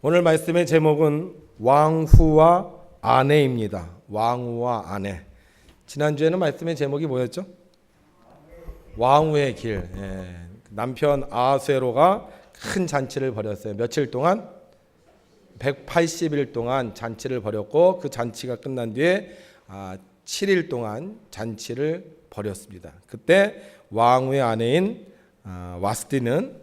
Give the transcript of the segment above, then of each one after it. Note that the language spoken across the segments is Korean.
오늘 말씀의 제목은 왕후와 아내입니다. 왕후와 아내. 지난주에는 말씀의 제목이 뭐였죠? 왕후의 길. 남편 아하수에로가 큰 잔치를 벌였어요. 며칠 동안? 180일 동안 잔치를 벌였고 그 잔치가 끝난 뒤에 7일 동안 잔치를 벌였습니다. 그때 왕후의 아내인 와스디는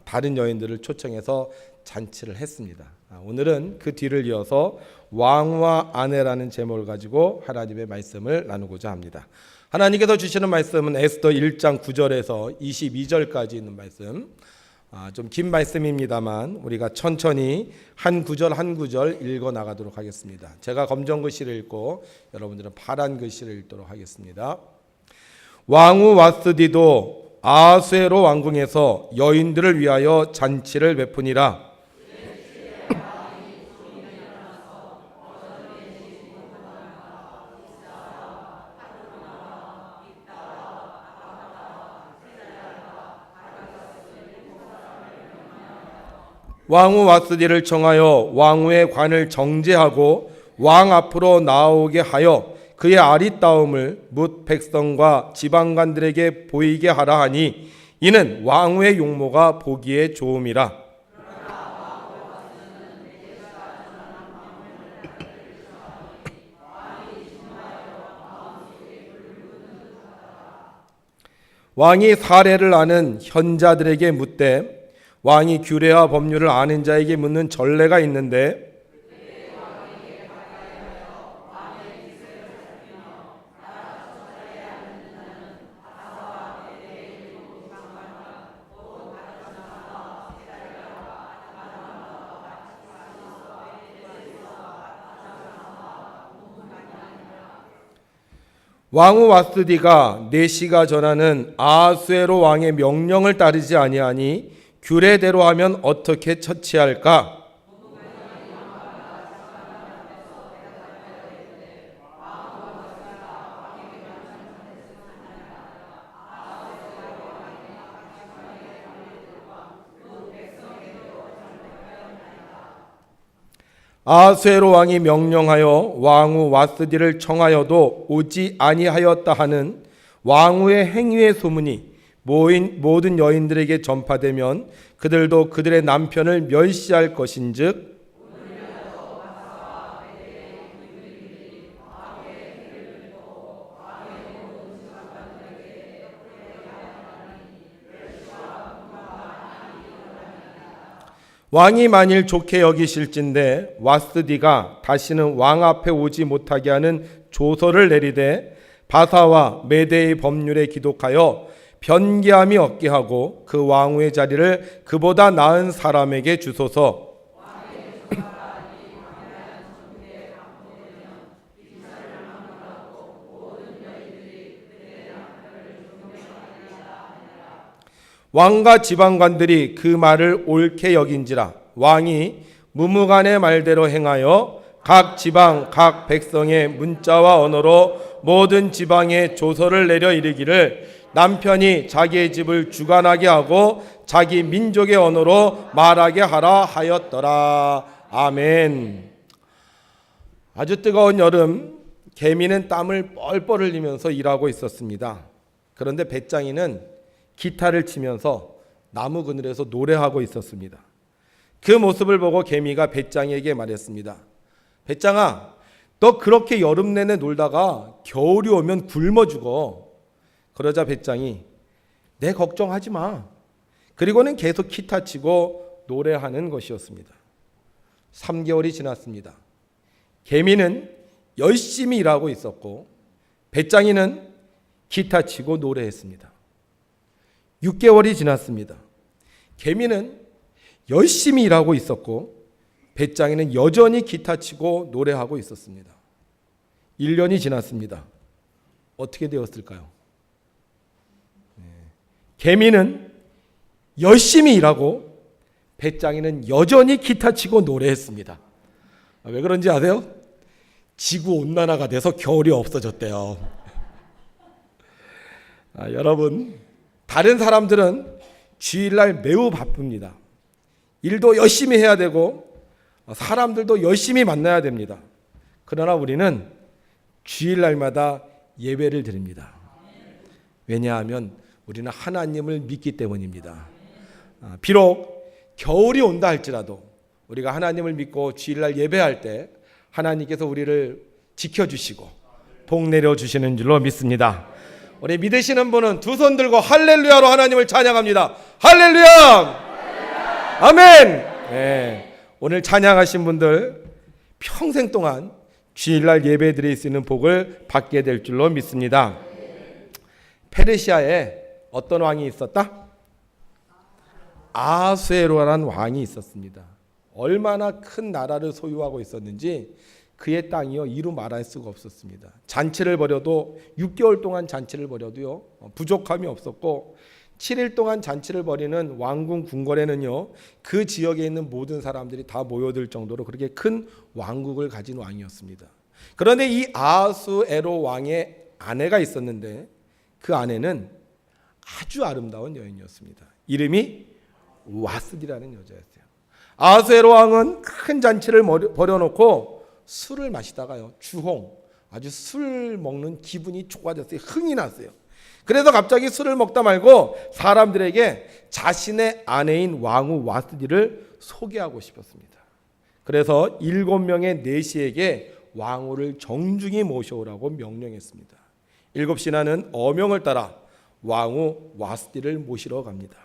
다른 여인들을 초청해서 잔치를 했습니다. 오늘은 그 뒤를 이어서 왕후와 아내라는 제목을 가지고 하나님의 말씀을 나누고자 합니다. 하나님께서 주시는 말씀은 에스더 1장 9절에서 22절까지 있는 말씀. 좀 긴 말씀입니다만 우리가 천천히 한 구절 한 구절 읽어 나가도록 하겠습니다. 제가 검정 글씨를 읽고 여러분들은 파란 글씨를 읽도록 하겠습니다. 왕후 와스디도 아하수에로 왕궁에서 여인들을 위하여 잔치를 베푸니라. 왕후 와스디를 청하여 왕후의 관을 정제하고 왕 앞으로 나오게 하여 그의 아리따움을 뭇 백성과 지방관들에게 보이게 하라 하니 이는 왕후의 용모가 보기에 좋음이라. 왕이 사례를 아는 현자들에게 묻되 왕이 규례와 법률을 아는 자에게 묻는 전례가 있는데 왕후 와스디가 내시가 전하는 아하수에로 왕의 명령을 따르지 아니하니 규례대로 하면 어떻게 처치할까? 아하수에로 왕이 명령하여 왕후 와스디를 청하여도 오지 아니하였다 하는 왕후의 행위의 소문이 모든 여인들에게 전파되면 그들도 그들의 남편을 멸시할 것인즉 왕이 만일 좋게 여기실진데 와스디가 다시는 왕 앞에 오지 못하게 하는 조서를 내리되 바사와 메대의 법률에 기독하여 변개함이 없게 하고 그 왕후의 자리를 그보다 나은 사람에게 주소서. 왕과 지방관들이 그 말을 옳게 여긴지라. 왕이 무무간의 말대로 행하여 각 지방 각 백성의 문자와 언어로 모든 지방에 조서를 내려 이르기를 남편이 자기의 집을 주관하게 하고 자기 민족의 언어로 말하게 하라 하였더라. 아멘. 아주 뜨거운 여름, 개미는 땀을 뻘뻘 흘리면서 일하고 있었습니다. 그런데 배짱이는 기타를 치면서 나무 그늘에서 노래하고 있었습니다. 그 모습을 보고 개미가 배짱이에게 말했습니다. 배짱아, 너 그렇게 여름 내내 놀다가 겨울이 오면 굶어 죽어. 그러자 배짱이 내 걱정하지 마. 그리고는 계속 기타 치고 노래하는 것이었습니다. 3개월이 지났습니다. 개미는 열심히 일하고 있었고 배짱이는 기타 치고 노래했습니다. 6개월이 지났습니다. 개미는 열심히 일하고 있었고 배짱이는 여전히 기타 치고 노래하고 있었습니다. 1년이 지났습니다. 어떻게 되었을까요? 개미는 열심히 일하고 배짱이는 여전히 기타 치고 노래했습니다. 왜 그런지 아세요? 지구온난화가 돼서 겨울이 없어졌대요. 여러분, 다른 사람들은 주일날 매우 바쁩니다. 일도 열심히 해야 되고 사람들도 열심히 만나야 됩니다. 그러나 우리는 주일날마다 예배를 드립니다. 왜냐하면 우리는 하나님을 믿기 때문입니다. 비록 겨울이 온다 할지라도 우리가 하나님을 믿고 주일날 예배할 때 하나님께서 우리를 지켜주시고 복 내려주시는 줄로 믿습니다. 우리 믿으시는 분은 두 손 들고 할렐루야로 하나님을 찬양합니다. 할렐루야! 아멘! 네, 오늘 찬양하신 분들 평생 동안 주일날 예배 드릴 수 있는 복을 받게 될 줄로 믿습니다. 페르시아에 어떤 왕이 있었다? 아수에로라는 왕이 있었습니다. 얼마나 큰 나라를 소유하고 있었는지 그의 땅이요 이루 말할 수가 없었습니다. 잔치를 벌여도 6개월 동안 잔치를 벌여도요 부족함이 없었고 7일 동안 잔치를 벌이는 왕궁 궁궐에는요 그 지역에 있는 모든 사람들이 다 모여들 정도로 그렇게 큰 왕국을 가진 왕이었습니다. 그런데 이 아수에로 왕의 아내가 있었는데 그 아내는 아주 아름다운 여인이었습니다. 이름이 와스디라는 여자였어요. 아수에로 왕은 큰 잔치를 벌여놓고 술을 마시다가요 주홍 아주 술 먹는 기분이 좋아졌어요. 흥이 났어요. 그래서 갑자기 술을 먹다 말고 사람들에게 자신의 아내인 왕후 와스디를 소개하고 싶었습니다. 그래서 7명의 내시에게 왕후를 정중히 모셔오라고 명령했습니다. 7신하는 어명을 따라 왕후 와스디를 모시러 갑니다.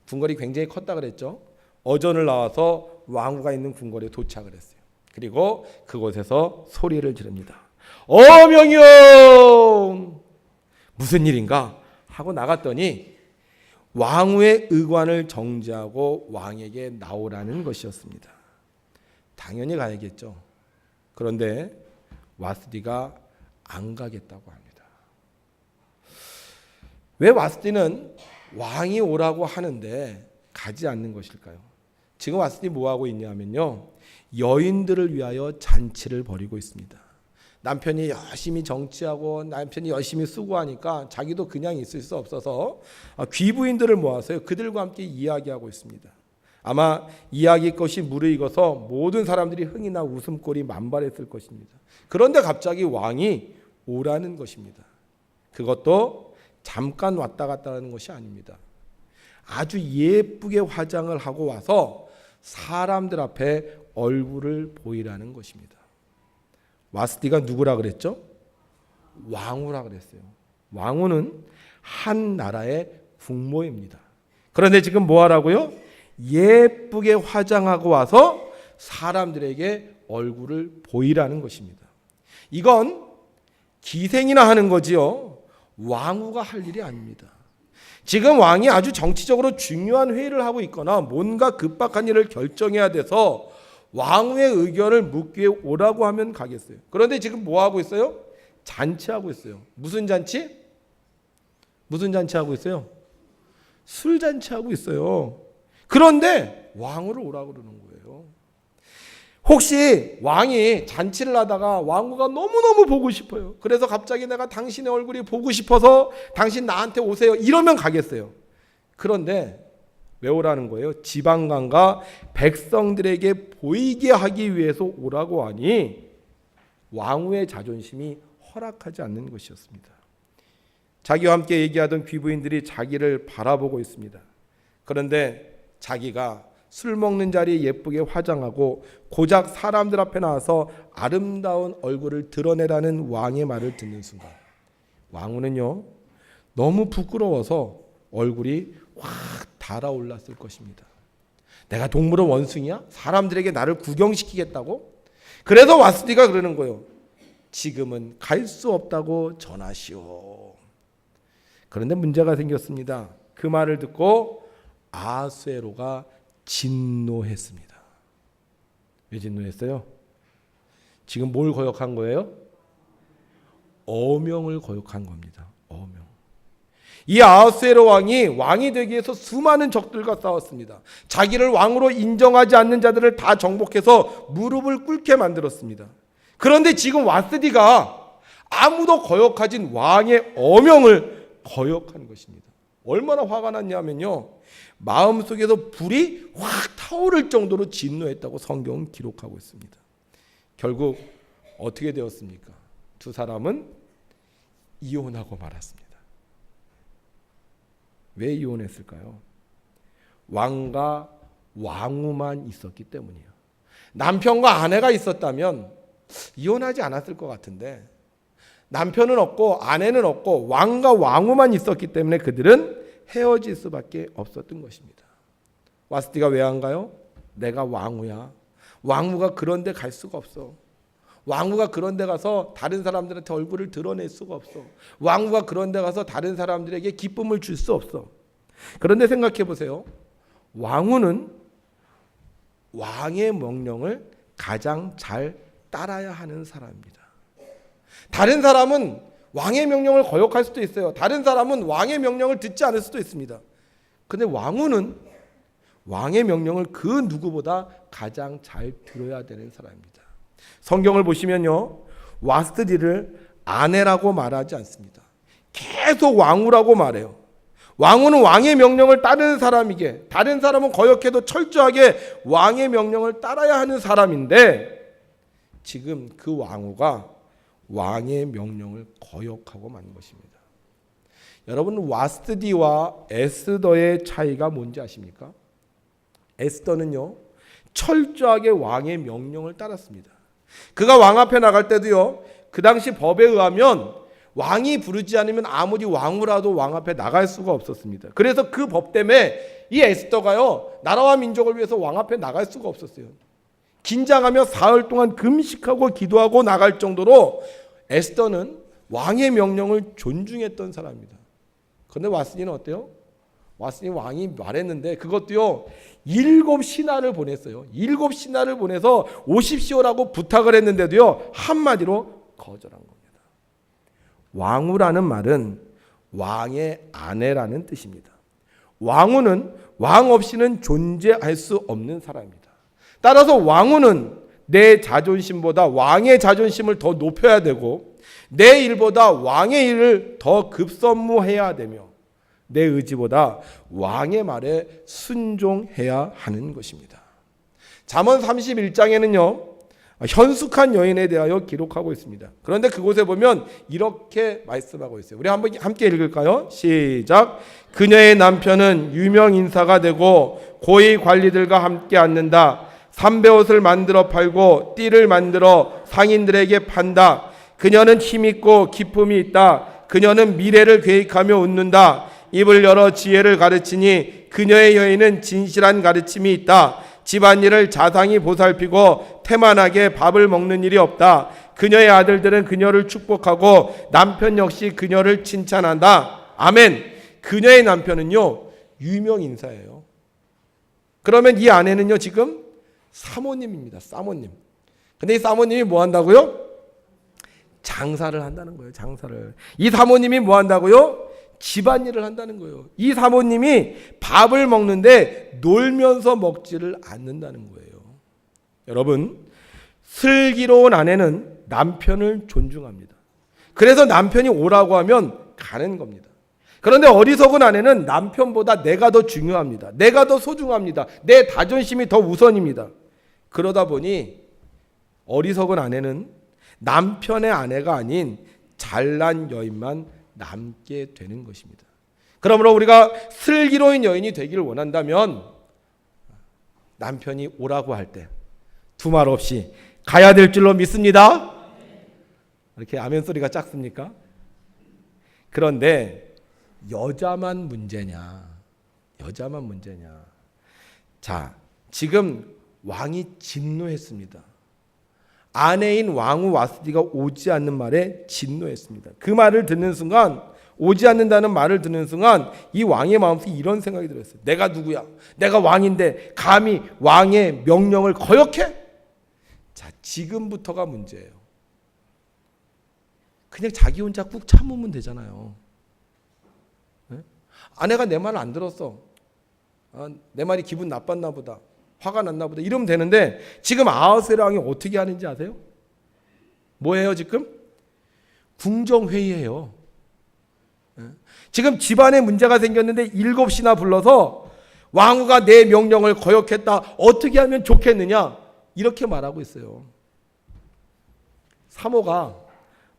궁궐이 굉장히 컸다 그랬죠. 어전을 나와서 왕후가 있는 궁궐에 도착을 했어요. 그리고 그곳에서 소리를 지릅니다. 어명이요! 무슨 일인가 하고 나갔더니 왕후의 의관을 정지하고 왕에게 나오라는 것이었습니다. 당연히 가야겠죠. 그런데 와스디가 안 가겠다고 합니다. 왜 와스디는 왕이 오라고 하는데 가지 않는 것일까요? 지금 와스디 뭐하고 있냐면요 여인들을 위하여 잔치를 벌이고 있습니다. 남편이 열심히 정치하고 남편이 열심히 수고하니까 자기도 그냥 있을 수 없어서 귀부인들을 모아서요 그들과 함께 이야기하고 있습니다. 아마 이야기 것이 무르익어서 모든 사람들이 흥이나 웃음꼴이 만발했을 것입니다. 그런데 갑자기 왕이 오라는 것입니다. 그것도 잠깐 왔다 갔다 하는 것이 아닙니다. 아주 예쁘게 화장을 하고 와서 사람들 앞에 얼굴을 보이라는 것입니다. 와스디가 누구라 그랬죠? 왕후라 그랬어요. 왕후는 한 나라의 국모입니다. 그런데 지금 뭐 하라고요? 예쁘게 화장하고 와서 사람들에게 얼굴을 보이라는 것입니다. 이건 기생이나 하는 거지요. 왕후가 할 일이 아닙니다. 지금 왕이 아주 정치적으로 중요한 회의를 하고 있거나 뭔가 급박한 일을 결정해야 돼서 왕후의 의견을 묻기 위해 오라고 하면 가겠어요. 그런데 지금 뭐 하고 있어요? 잔치하고 있어요. 무슨 잔치? 무슨 잔치하고 있어요? 술 잔치하고 있어요. 그런데 왕후를 오라고 그러는 거예요. 혹시 왕이 잔치를 하다가 왕후가 너무너무 보고 싶어요. 그래서 갑자기 내가 당신의 얼굴이 보고 싶어서 당신 나한테 오세요. 이러면 가겠어요. 그런데 왜 오라는 거예요? 지방관과 백성들에게 보이게 하기 위해서 오라고 하니 왕후의 자존심이 허락하지 않는 것이었습니다. 자기와 함께 얘기하던 귀부인들이 자기를 바라보고 있습니다. 그런데 자기가 술 먹는 자리에 예쁘게 화장하고 고작 사람들 앞에 나와서 아름다운 얼굴을 드러내라는 왕의 말을 듣는 순간 왕후는요 너무 부끄러워서 얼굴이 확 달아올랐을 것입니다. 내가 동물원 원숭이야? 사람들에게 나를 구경시키겠다고? 그래서 와스디가 그러는 거예요. 지금은 갈 수 없다고 전하시오. 그런데 문제가 생겼습니다. 그 말을 듣고 아수에로가 진노했습니다. 왜 진노했어요? 지금 뭘 거역한 거예요? 어명을 거역한 겁니다. 어명. 이 아하수에로 왕이 되기 위해서 수많은 적들과 싸웠습니다. 자기를 왕으로 인정하지 않는 자들을 다 정복해서 무릎을 꿇게 만들었습니다. 그런데 지금 와스디가 아무도 거역하진 왕의 어명을 거역한 것입니다. 얼마나 화가 났냐면요, 마음속에서 불이 확 타오를 정도로 진노했다고 성경은 기록하고 있습니다. 결국 어떻게 되었습니까? 두 사람은 이혼하고 말았습니다. 왜 이혼했을까요? 왕과 왕후만 있었기 때문이에요. 남편과 아내가 있었다면 이혼하지 않았을 것 같은데, 남편은 없고 아내는 없고 왕과 왕후만 있었기 때문에 그들은 헤어질 수밖에 없었던 것입니다. 와스티가 왜 안 가요? 내가 왕후야. 왕후가 그런 데 갈 수가 없어. 왕후가 그런 데 가서 다른 사람들한테 얼굴을 드러낼 수가 없어. 왕후가 그런 데 가서 다른 사람들에게 기쁨을 줄 수 없어. 그런데 생각해 보세요. 왕후는 왕의 명령을 가장 잘 따라야 하는 사람입니다. 다른 사람은 왕의 명령을 거역할 수도 있어요. 다른 사람은 왕의 명령을 듣지 않을 수도 있습니다. 근데 왕후는 왕의 명령을 그 누구보다 가장 잘 들어야 되는 사람입니다. 성경을 보시면요, 와스디를 아내라고 말하지 않습니다. 계속 왕후라고 말해요. 왕후는 왕의 명령을 따르는 사람이게, 다른 사람은 거역해도 철저하게 왕의 명령을 따라야 하는 사람인데, 지금 그 왕후가 왕의 명령을 거역하고 만 것입니다. 여러분, 와스디와 에스더의 차이가 뭔지 아십니까? 에스더는요, 철저하게 왕의 명령을 따랐습니다. 그가 왕 앞에 나갈 때도요, 그 당시 법에 의하면 왕이 부르지 않으면 아무리 왕후라도 왕 앞에 나갈 수가 없었습니다. 그래서 그 법 때문에 이 에스더가요, 나라와 민족을 위해서 왕 앞에 나갈 수가 없었어요. 긴장하며 사흘 동안 금식하고 기도하고 나갈 정도로 에스더는 왕의 명령을 존중했던 사람입니다. 그런데 와스디는 어때요? 와스디 왕이 말했는데 그것도요, 7신하를 보냈어요. 7신하를 보내서 오십시오라고 부탁을 했는데도요, 한마디로 거절한 겁니다. 왕후라는 말은 왕의 아내라는 뜻입니다. 왕후는 왕 없이는 존재할 수 없는 사람입니다. 따라서 왕후는 내 자존심보다 왕의 자존심을 더 높여야 되고, 내 일보다 왕의 일을 더 급선무해야 되며, 내 의지보다 왕의 말에 순종해야 하는 것입니다. 잠언 31장에는요, 현숙한 여인에 대하여 기록하고 있습니다. 그런데 그곳에 보면 이렇게 말씀하고 있어요. 우리 한번 함께 읽을까요? 시작. 그녀의 남편은 유명 인사가 되고 고위 관리들과 함께 앉는다. 삼배옷을 만들어 팔고 띠를 만들어 상인들에게 판다. 그녀는 힘있고 기품이 있다. 그녀는 미래를 계획하며 웃는다. 입을 열어 지혜를 가르치니 그녀의 여인은 진실한 가르침이 있다. 집안일을 자상히 보살피고 태만하게 밥을 먹는 일이 없다. 그녀의 아들들은 그녀를 축복하고 남편 역시 그녀를 칭찬한다. 아멘. 그녀의 남편은요, 유명 인사예요. 그러면 이 아내는요, 지금 사모님입니다. 사모님. 근데 이 사모님이 뭐 한다고요? 장사를 한다는 거예요. 장사를. 이 사모님이 뭐 한다고요? 집안일을 한다는 거예요. 이 사모님이 밥을 먹는데 놀면서 먹지를 않는다는 거예요. 여러분, 슬기로운 아내는 남편을 존중합니다. 그래서 남편이 오라고 하면 가는 겁니다. 그런데 어리석은 아내는 남편보다 내가 더 중요합니다. 내가 더 소중합니다. 내 자존심이 더 우선입니다. 그러다 보니 어리석은 아내는 남편의 아내가 아닌 잘난 여인만 남게 되는 것입니다. 그러므로 우리가 슬기로운 여인이 되기를 원한다면 남편이 오라고 할 때 두말 없이 가야 될 줄로 믿습니다. 이렇게 아멘 소리가 작습니까? 그런데 여자만 문제냐? 여자만 문제냐? 자, 지금 왕이 진노했습니다. 아내인 왕후 와스디가 오지 않는 말에 진노했습니다. 그 말을 듣는 순간, 오지 않는다는 말을 듣는 순간 이 왕의 마음속에 이런 생각이 들었어요. 내가 누구야? 내가 왕인데 감히 왕의 명령을 거역해? 자, 지금부터가 문제예요. 그냥 자기 혼자 꾹 참으면 되잖아요. 네? 아내가 내 말을 안 들었어. 내 말이 기분 나빴나 보다. 화가 났나 보다. 이러면 되는데 지금 아하스웨로 왕이 어떻게 하는지 아세요? 뭐예요 지금? 궁정회의예요. 지금 집안에 문제가 생겼는데 7시나 불러서 왕후가 내 명령을 거역했다. 어떻게 하면 좋겠느냐? 이렇게 말하고 있어요. 사모가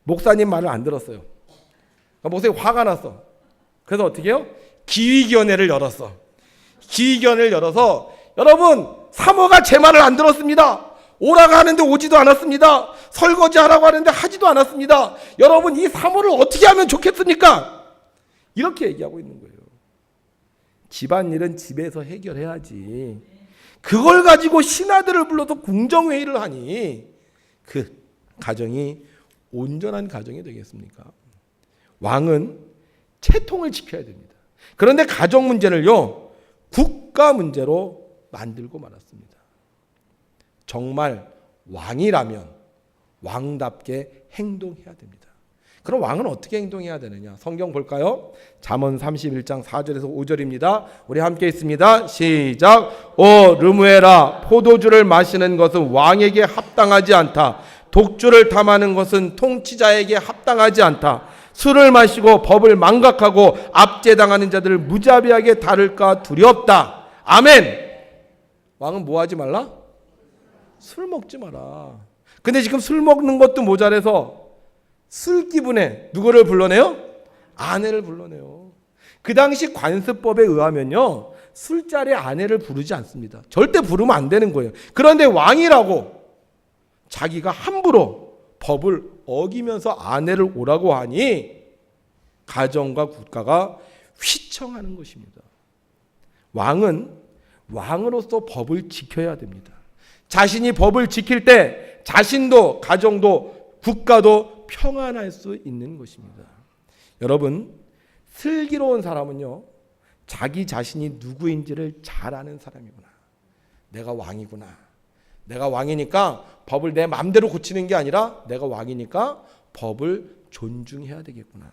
목사님 말을 안 들었어요. 목사님 화가 났어. 그래서 어떻게 해요? 기위견회를 열었어. 기위견회를 열어서 여러분, 사모가 제 말을 안 들었습니다. 오라고 하는데 오지도 않았습니다. 설거지하라고 하는데 하지도 않았습니다. 여러분, 이 사모를 어떻게 하면 좋겠습니까? 이렇게 얘기하고 있는 거예요. 집안일은 집에서 해결해야지. 그걸 가지고 신하들을 불러서 궁정회의를 하니 그 가정이 온전한 가정이 되겠습니까? 왕은 채통을 지켜야 됩니다. 그런데 가정 문제를요, 국가 문제로 만들고 말았습니다. 정말 왕이라면 왕답게 행동해야 됩니다. 그럼 왕은 어떻게 행동해야 되느냐? 성경 볼까요? 잠언 31장 4절에서 5절입니다. 우리 함께 있습니다. 시작. 오 르무엘아, 포도주를 마시는 것은 왕에게 합당하지 않다. 독주를 탐하는 것은 통치자에게 합당하지 않다. 술을 마시고 법을 망각하고 압제당하는 자들을 무자비하게 다룰까 두렵다. 아멘. 왕은 뭐 하지 말라? 술 먹지 마라. 근데 지금 술 먹는 것도 모자라서 술 기분에 누구를 불러내요? 아내를 불러내요. 그 당시 관습법에 의하면요, 술자리에 아내를 부르지 않습니다. 절대 부르면 안 되는 거예요. 그런데 왕이라고 자기가 함부로 법을 어기면서 아내를 오라고 하니 가정과 국가가 휘청하는 것입니다. 왕은 왕으로서 법을 지켜야 됩니다. 자신이 법을 지킬 때 자신도 가정도 국가도 평안할 수 있는 것입니다. 여러분, 슬기로운 사람은요, 자기 자신이 누구인지를 잘 아는 사람이구나. 내가 왕이구나. 내가 왕이니까 법을 내 마음대로 고치는 게 아니라 내가 왕이니까 법을 존중해야 되겠구나.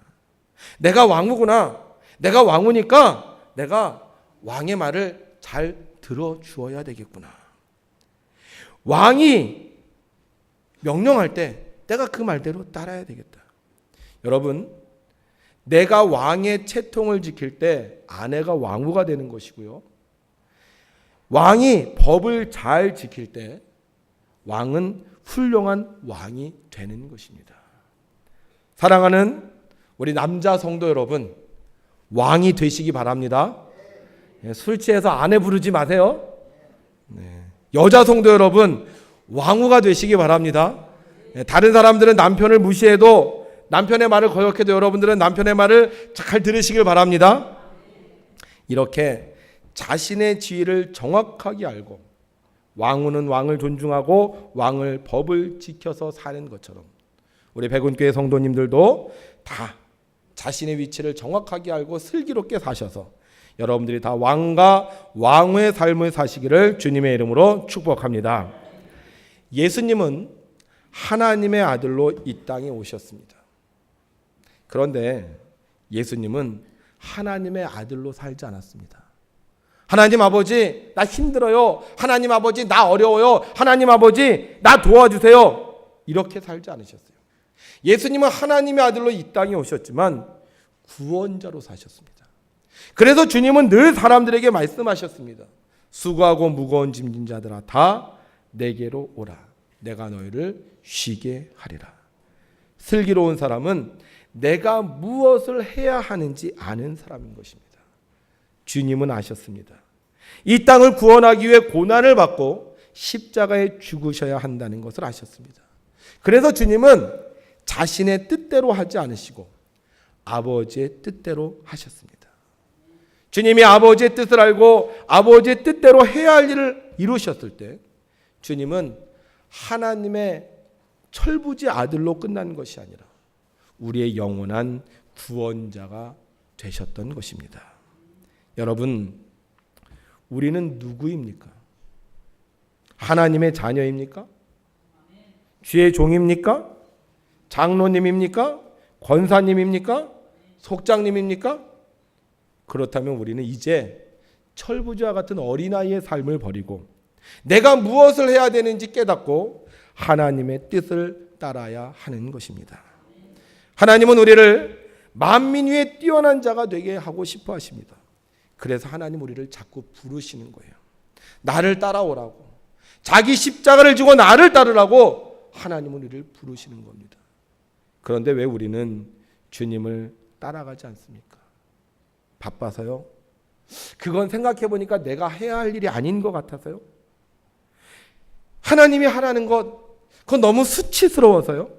내가 왕후구나. 내가 왕후니까 내가 왕의 말을 잘 들어주어야 되겠구나. 왕이 명령할 때 내가 그 말대로 따라야 되겠다. 여러분, 내가 왕의 채통을 지킬 때 아내가 왕후가 되는 것이고요. 왕이 법을 잘 지킬 때 왕은 훌륭한 왕이 되는 것입니다. 사랑하는 우리 남자 성도 여러분, 왕이 되시기 바랍니다. 술 취해서 아내 부르지 마세요. 여자 성도 여러분, 왕후가 되시기 바랍니다. 다른 사람들은 남편을 무시해도, 남편의 말을 거역해도 여러분들은 남편의 말을 잘 들으시길 바랍니다. 이렇게 자신의 지위를 정확하게 알고 왕후는 왕을 존중하고 왕을 법을 지켜서 사는 것처럼 우리 백운교회 성도님들도 다 자신의 위치를 정확하게 알고 슬기롭게 사셔서 여러분들이 다 왕과 왕후의 삶을 사시기를 주님의 이름으로 축복합니다. 예수님은 하나님의 아들로 이 땅에 오셨습니다. 그런데 예수님은 하나님의 아들로 살지 않았습니다. 하나님 아버지, 나 힘들어요. 하나님 아버지, 나 어려워요. 하나님 아버지, 나 도와주세요. 이렇게 살지 않으셨어요. 예수님은 하나님의 아들로 이 땅에 오셨지만 구원자로 사셨습니다. 그래서 주님은 늘 사람들에게 말씀하셨습니다. 수고하고 무거운 짐진 자들아, 다 내게로 오라. 내가 너희를 쉬게 하리라. 슬기로운 사람은 내가 무엇을 해야 하는지 아는 사람인 것입니다. 주님은 아셨습니다. 이 땅을 구원하기 위해 고난을 받고 십자가에 죽으셔야 한다는 것을 아셨습니다. 그래서 주님은 자신의 뜻대로 하지 않으시고 아버지의 뜻대로 하셨습니다. 주님이 아버지의 뜻을 알고 아버지의 뜻대로 해야 할 일을 이루셨을 때 주님은 하나님의 철부지 아들로 끝난 것이 아니라 우리의 영원한 구원자가 되셨던 것입니다. 여러분, 우리는 누구입니까? 하나님의 자녀입니까? 주의 종입니까? 장로님입니까? 권사님입니까? 속장님입니까? 그렇다면 우리는 이제 철부지와 같은 어린아이의 삶을 버리고 내가 무엇을 해야 되는지 깨닫고 하나님의 뜻을 따라야 하는 것입니다. 하나님은 우리를 만민 위에 뛰어난 자가 되게 하고 싶어 하십니다. 그래서 하나님 우리를 자꾸 부르시는 거예요. 나를 따라오라고. 자기 십자가를 지고 나를 따르라고 하나님은 우리를 부르시는 겁니다. 그런데 왜 우리는 주님을 따라가지 않습니까? 바빠서요? 그건 생각해 보니까 내가 해야 할 일이 아닌 것 같아서요? 하나님이 하라는 것, 그건 너무 수치스러워서요?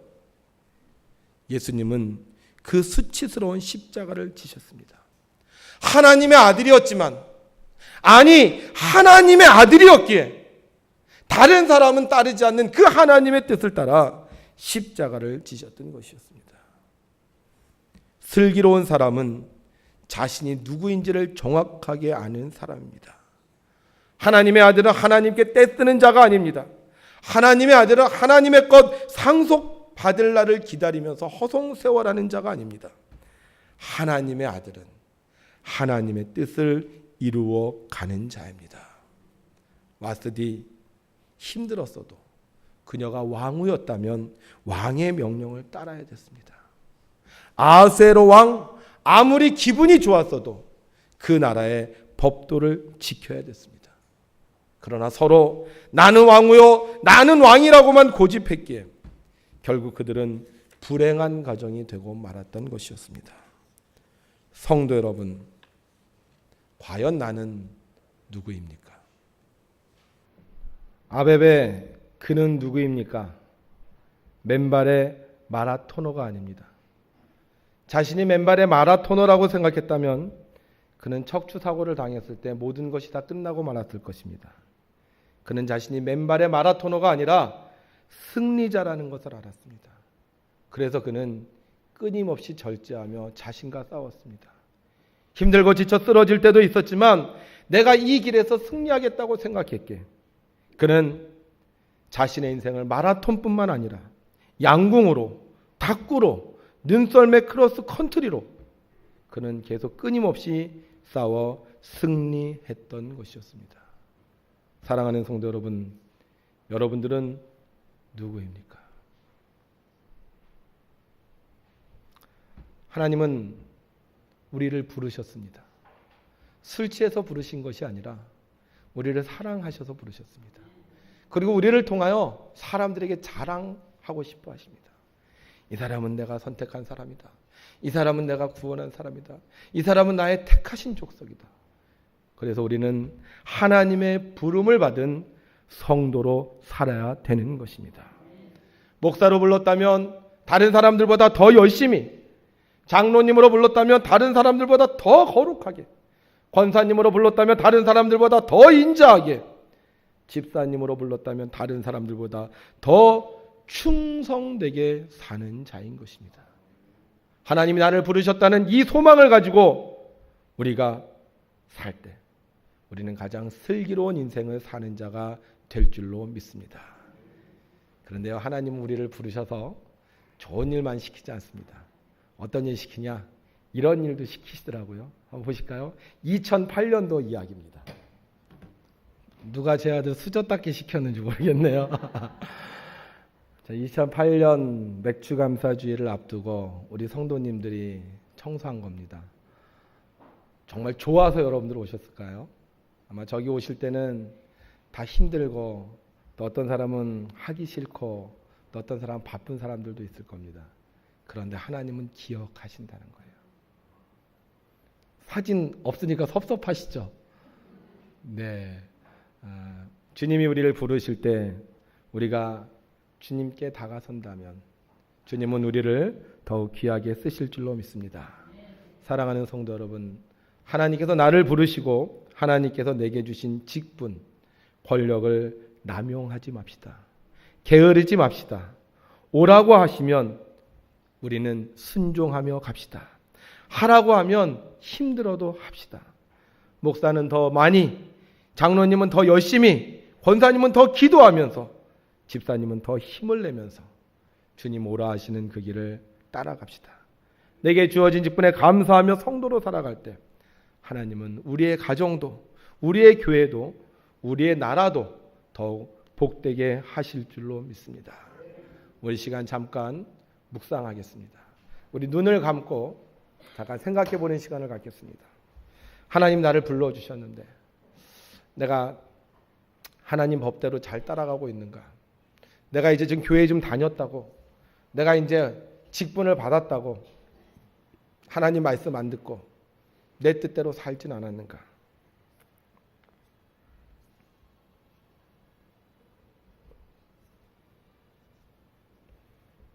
예수님은 그 수치스러운 십자가를 지셨습니다. 하나님의 아들이었지만, 아니 하나님의 아들이었기에 다른 사람은 따르지 않는 그 하나님의 뜻을 따라 십자가를 지셨던 것이었습니다. 슬기로운 사람은 자신이 누구인지를 정확하게 아는 사람입니다. 하나님의 아들은 하나님께 떼쓰는 자가 아닙니다. 하나님의 아들은 하나님의 것 상속받을 날을 기다리면서 허송세월하는 자가 아닙니다. 하나님의 아들은 하나님의 뜻을 이루어 가는 자입니다. 와스디 힘들었어도 그녀가 왕후였다면 왕의 명령을 따라야 됐습니다. 아하스웨로 왕 아무리 기분이 좋았어도 그 나라의 법도를 지켜야 됐습니다. 그러나 서로 나는 왕후요 나는 왕이라고만 고집했기에 결국 그들은 불행한 가정이 되고 말았던 것이었습니다. 성도 여러분, 과연 나는 누구입니까? 아베베 그는 누구입니까? 맨발의 마라토너가 아닙니다. 자신이 맨발의 마라토너라고 생각했다면 그는 척추사고를 당했을 때 모든 것이 다 끝나고 말았을 것입니다. 그는 자신이 맨발의 마라토너가 아니라 승리자라는 것을 알았습니다. 그래서 그는 끊임없이 절제하며 자신과 싸웠습니다. 힘들고 지쳐 쓰러질 때도 있었지만 내가 이 길에서 승리하겠다고 생각했기에 그는 자신의 인생을 마라톤뿐만 아니라 양궁으로, 탁구로, 눈썰매 크로스 컨트리로 그는 계속 끊임없이 싸워 승리했던 것이었습니다. 사랑하는 성도 여러분, 여러분들은 누구입니까? 하나님은 우리를 부르셨습니다. 술 취해서 부르신 것이 아니라 우리를 사랑하셔서 부르셨습니다. 그리고 우리를 통하여 사람들에게 자랑하고 싶어 하십니다. 이 사람은 내가 선택한 사람이다. 이 사람은 내가 구원한 사람이다. 이 사람은 나의 택하신 족속이다. 그래서 우리는 하나님의 부름을 받은 성도로 살아야 되는 것입니다. 목사로 불렀다면 다른 사람들보다 더 열심히, 장로님으로 불렀다면 다른 사람들보다 더 거룩하게, 권사님으로 불렀다면 다른 사람들보다 더 인자하게, 집사님으로 불렀다면 다른 사람들보다 더 충성되게 사는 자인 것입니다. 하나님이 나를 부르셨다는 이 소망을 가지고 우리가 살 때 우리는 가장 슬기로운 인생을 사는 자가 될 줄로 믿습니다. 그런데요, 하나님은 우리를 부르셔서 좋은 일만 시키지 않습니다. 어떤 일 시키냐? 이런 일도 시키시더라고요. 한번 보실까요? 2008년도 이야기입니다. 누가 제 아들 수저 닦기 시켰는지 모르겠네요. 2008년 맥주감사주의를 앞두고 우리 성도님들이 청소한 겁니다. 정말 좋아서 여러분들 오셨을까요? 아마 저기 오실 때는 다 힘들고 또 어떤 사람은 하기 싫고 또 어떤 사람은 바쁜 사람들도 있을 겁니다. 그런데 하나님은 기억하신다는 거예요. 사진 없으니까 섭섭하시죠? 네. 주님이 우리를 부르실 때 우리가 주님께 다가선다면 주님은 우리를 더욱 귀하게 쓰실 줄로 믿습니다. 사랑하는 성도 여러분, 하나님께서 나를 부르시고 하나님께서 내게 주신 직분, 권력을 남용하지 맙시다. 게으르지 맙시다. 오라고 하시면 우리는 순종하며 갑시다. 하라고 하면 힘들어도 합시다. 목사는 더 많이, 장로님은 더 열심히, 권사님은 더 기도하면서, 집사님은 더 힘을 내면서 주님 오라 하시는 그 길을 따라갑시다. 내게 주어진 직분에 감사하며 성도로 살아갈 때 하나님은 우리의 가정도, 우리의 교회도, 우리의 나라도 더욱 복되게 하실 줄로 믿습니다. 우리 시간 잠깐 묵상하겠습니다. 우리 눈을 감고 잠깐 생각해 보는 시간을 갖겠습니다. 하나님 나를 불러주셨는데 내가 하나님 법대로 잘 따라가고 있는가? 내가 이제 좀 교회 좀 다녔다고, 내가 이제 직분을 받았다고 하나님 말씀 안 듣고 내 뜻대로 살진 않았는가?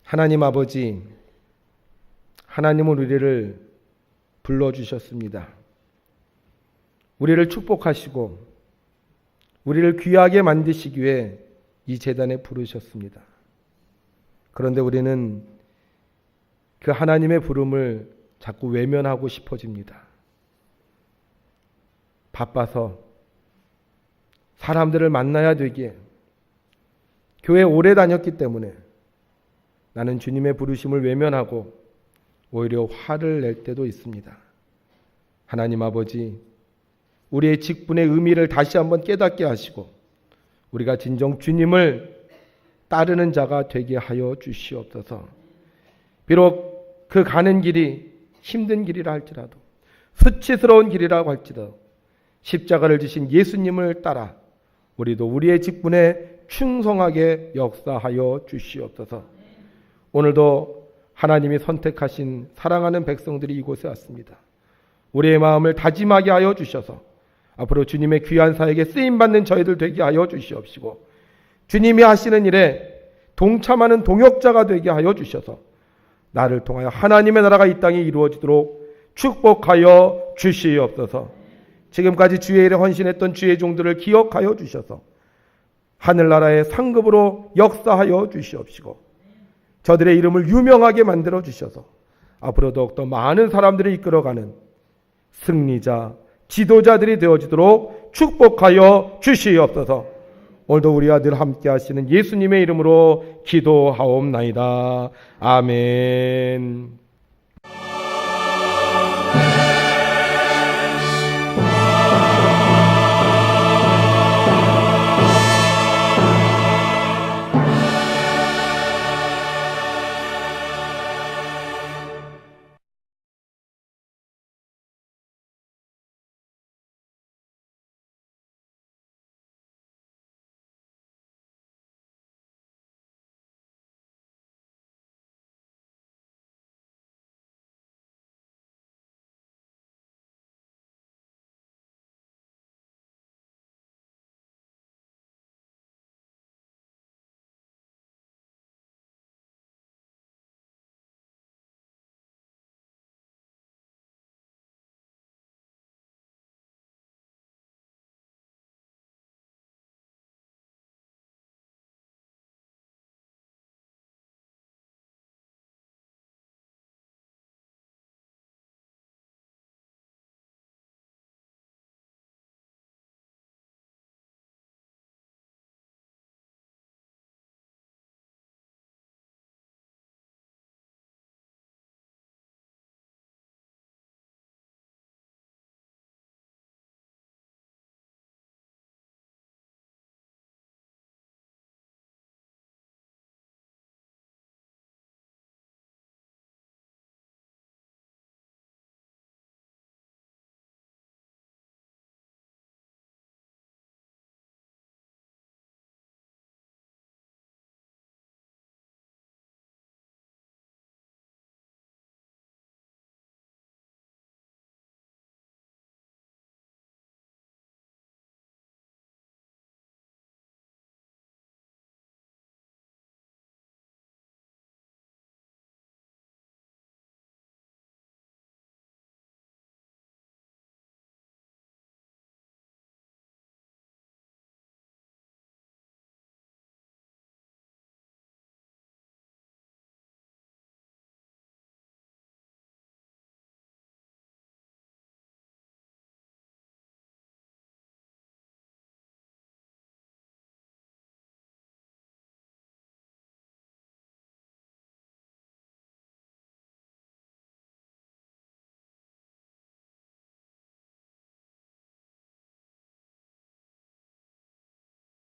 하나님 아버지, 하나님은 우리를 불러주셨습니다. 우리를 축복하시고 우리를 귀하게 만드시기 위해 이 제단에 부르셨습니다. 그런데 우리는 그 하나님의 부름을 자꾸 외면하고 싶어집니다. 바빠서 사람들을 만나야 되기에, 교회 오래 다녔기 때문에 나는 주님의 부르심을 외면하고 오히려 화를 낼 때도 있습니다. 하나님 아버지, 우리의 직분의 의미를 다시 한번 깨닫게 하시고 우리가 진정 주님을 따르는 자가 되게 하여 주시옵소서. 비록 그 가는 길이 힘든 길이라 할지라도, 수치스러운 길이라고 할지라도 십자가를 지신 예수님을 따라 우리도 우리의 직분에 충성하게 역사하여 주시옵소서. 오늘도 하나님이 선택하신 사랑하는 백성들이 이곳에 왔습니다. 우리의 마음을 다짐하게 하여 주셔서 앞으로 주님의 귀한 사역에 쓰임받는 저희들 되게 하여 주시옵시고, 주님이 하시는 일에 동참하는 동역자가 되게 하여 주셔서 나를 통하여 하나님의 나라가 이 땅에 이루어지도록 축복하여 주시옵소서. 지금까지 주의 일에 헌신했던 주의 종들을 기억하여 주셔서 하늘나라의 상급으로 역사하여 주시옵시고 저들의 이름을 유명하게 만들어 주셔서 앞으로 더욱더 많은 사람들을 이끌어가는 승리자, 지도자들이 되어지도록 축복하여 주시옵소서. 오늘도 우리와 늘 함께 하시는 예수님의 이름으로 기도하옵나이다. 아멘.